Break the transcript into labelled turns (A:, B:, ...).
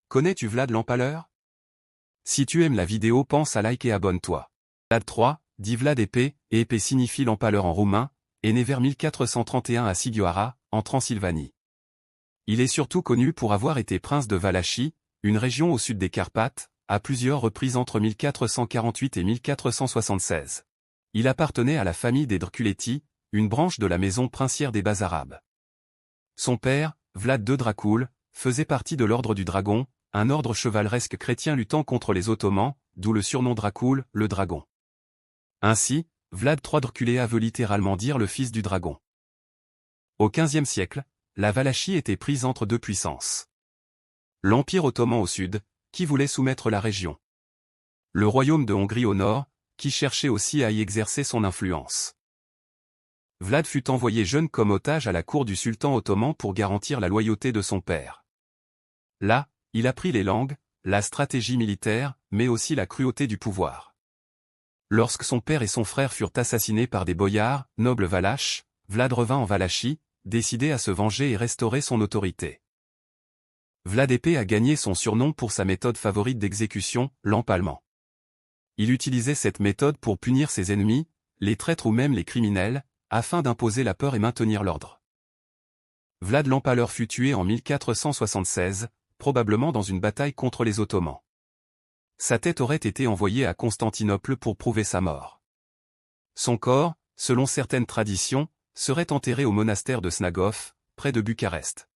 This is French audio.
A: Connais-tu Vlad l'Empaleur? Si tu aimes la vidéo, pense à like et abonne-toi. Vlad III, dit Vlad épée, et épée signifie l'empaleur en roumain, est né vers 1431 à Sigioara, en Transylvanie. Il est surtout connu pour avoir été prince de Valachie, une région au sud des Carpates, à plusieurs reprises entre 1448 et 1476. Il appartenait à la famille des Drculeti, une branche de la maison princière des Basarabes. Son père, Vlad II Dracul, faisait partie de l'ordre du Dragon, un ordre chevaleresque chrétien luttant contre les Ottomans, d'où le surnom Dracul, le dragon. Ainsi, Vlad III Drculea veut littéralement dire le fils du dragon. Au XVe siècle, la Valachie était prise entre deux puissances. L'Empire ottoman au sud, qui voulait soumettre la région. Le royaume de Hongrie au nord, qui cherchait aussi à y exercer son influence. Vlad fut envoyé jeune comme otage à la cour du sultan ottoman pour garantir la loyauté de son père. Là, il apprit les langues, la stratégie militaire, mais aussi la cruauté du pouvoir. Lorsque son père et son frère furent assassinés par des boyards, nobles valaches, Vlad revint en Valachie, décidé à se venger et restaurer son autorité. Vlad épée a gagné son surnom pour sa méthode favorite d'exécution, l'empalement. Il utilisait cette méthode pour punir ses ennemis, les traîtres ou même les criminels, afin d'imposer la peur et maintenir l'ordre. Vlad l'Empaleur fut tué en 1476, probablement dans une bataille contre les Ottomans. Sa tête aurait été envoyée à Constantinople pour prouver sa mort. Son corps, selon certaines traditions, serait enterré au monastère de Snagov, près de Bucarest.